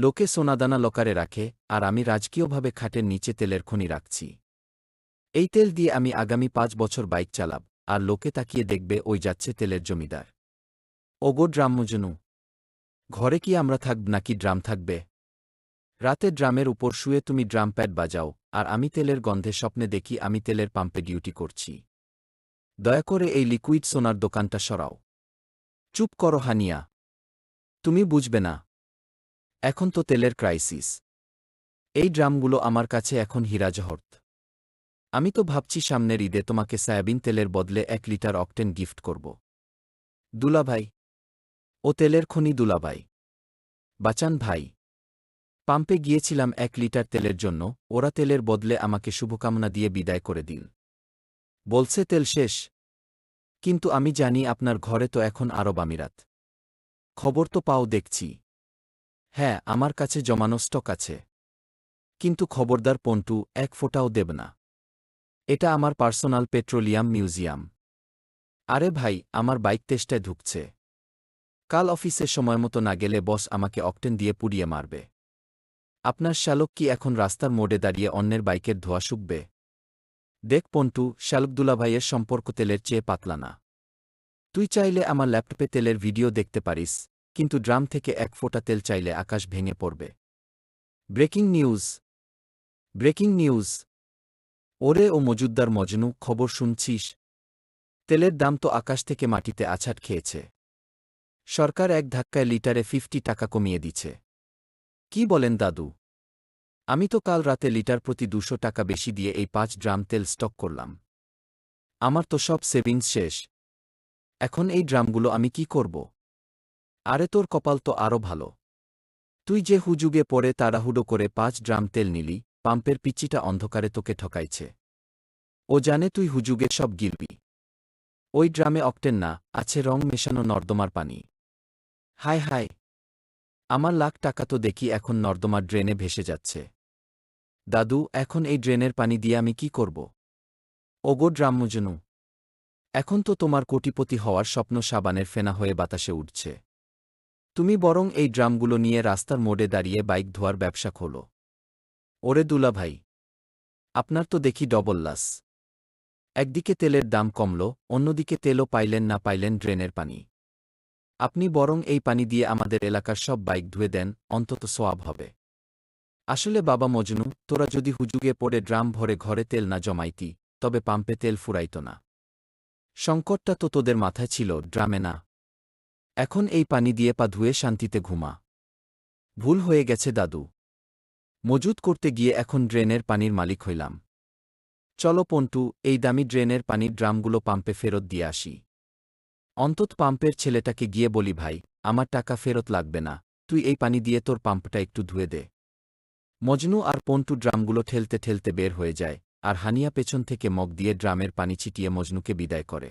লোকে সোনাদানা লকারে রাখে, আর আমি রাজকীয়ভাবে খাটের নিচে তেলের খনি রাখছি। এই তেল দিয়ে আমি আগামী 5 বছর বাইক চালাব, আর লোকে তাকিয়ে দেখবে ওই যাচ্ছে তেলের জমিদার। ওগো ড্রাম্মজনু, ঘরে কি আমরা থাকব নাকি ড্রাম থাকবে? রাতে ড্রামের উপর শুয়ে তুমি ড্রাম প্যাড বাজাও, আর আমি তেলের গন্ধে স্বপ্নে দেখি আমি তেলের পাম্পে ডিউটি করছি। দয়া করে এই লিকুইড সোনার দোকানটা সরাও। চুপ করো হানিয়া, তুমি বুঝবে না। এখন তো তেলের ক্রাইসিস। এই ড্রামগুলো আমার কাছে এখন হীরাজহরত। আমি তো ভাবছি সামনের ঈদে তোমাকে সয়াবিন তেলের বদলে 1 লিটার অকটেন গিফট করব। দুলাভাই, ও তেলের খনি দুলাভাই, বাঁচান ভাই। পাম্পে গিয়েছিলাম 1 লিটার তেলের জন্য, ওরা তেলের বদলে আমাকে শুভকামনা দিয়ে বিদায় করে দিল। বলছে তেল শেষ। কিন্তু আমি জানি আপনার ঘরে তো এখন আরব আমিরাত। খবর তো পাও দেখছি। হ্যাঁ, আমার কাছে জমানো স্টক আছে। কিন্তু খবরদার পন্টু, 1 ফোঁটাও দেব না। এটা আমার পার্সোনাল পেট্রোলিয়াম মিউজিয়াম। আরে ভাই, আমার বাইক তেষ্টায় ঢুকছে। কাল অফিসে সময়মতো না গেলে বস আমাকে অকটেন দিয়ে পুড়িয়ে মারবে। আপনার শ্যালক কি এখন রাস্তার মোড়ে দাঁড়িয়ে অন্যের বাইকের ধোঁয়া শুকবে? দেখ পন্টু, শ্যালক দুলাভাইয়ের সম্পর্ক তেলের চেয়ে পাতলা না। তুই চাইলে আমার ল্যাপটপে তেলের ভিডিও দেখতে পারিস, কিন্তু ড্রাম থেকে 1 ফোঁটা তেল চাইলে আকাশ ভেঙে পড়বে। Breaking news! Breaking news! ওরে ও মজুদ্দার মজনু, খবর শুনছিস? তেলের দাম তো আকাশ থেকে মাটিতে আছাড় খেয়েছে। সরকার এক ধাক্কায় লিটারে 50 টাকা কমিয়ে দিচ্ছে। কি বলেন দাদু? আমি তো কাল রাতে লিটার প্রতি 200 টাকা বেশি দিয়ে এই 5 ড্রাম তেল স্টক করলাম। আমার তো সব সেভিংস শেষ। এখন এই ড্রামগুলো আমি কি করব? আরে তোর কপাল তো আরও ভালো। তুই যে হুজুগে পড়ে তাড়াহুড়ো করে 5 ড্রাম তেল নিলি, পাম্পের পিচ্চিটা অন্ধকারে তোকে ঠকাইছে। ও জানে তুই হুজুগে সব গিলবি। ওই ড্রামে অকটেন না, আছে রং মেশানো নর্দমার পানি। হায় হায়! আমার লাখ টাকা তো দেখি এখন নর্দমার ড্রেনে ভেসে যাচ্ছে। দাদু, এখন এই ড্রেনের পানি দিয়ে আমি কি করব? ওগো ড্রাম্মজনু, এখন তো তোমার কোটিপতি হওয়ার স্বপ্ন সাবানের ফেনা হয়ে বাতাসে উঠছে। তুমি বরং এই ড্রামগুলো নিয়ে রাস্তার মোড়ে দাঁড়িয়ে বাইক ধোয়ার ব্যবসা খোলো। ওরে দুলাভাই, আপনার তো দেখি ডবল লাস। একদিকে তেলের দাম কমল, অন্যদিকে তেলও পাইলেন না পাইলেন ড্রেনের পানি। আপনি বরং এই পানি দিয়ে আমাদের এলাকার সব বাইক ধুয়ে দেন, অন্তত সোয়াব হবে। আসলে বাবা মজনু, তোরা যদি হুজুগে পড়ে ড্রাম ভরে ঘরে তেল না জমাইতি, তবে পাম্পে তেল ফুরাইত না। সংকটটা তো তোদের মাথায় ছিল, ড্রামে না। এখন এই পানি দিয়ে পা ধুয়ে শান্তিতে ঘুমা। ভুল হয়ে গেছে দাদু। মজুত করতে গিয়ে এখন ড্রেনের পানির মালিক হইলাম। চলো পন্টু, এই দামি ড্রেনের পানির ড্রামগুলো পাম্পে ফেরত দিয়ে আসি। অন্তত পাম্পের ছেলেটাকে গিয়ে বলি, ভাই, আমার টাকা ফেরত লাগবে না, তুই এই পানি দিয়ে তোর পাম্পটা একটু ধুয়ে দে। মজনু আর পন্টু ড্রামগুলো ঠেলতে ঠেলতে বের হয়ে যায়, আর হানিয়া পেছন থেকে মগ দিয়ে ড্রামের পানি ছিটিয়ে মজনুকে বিদায় করে।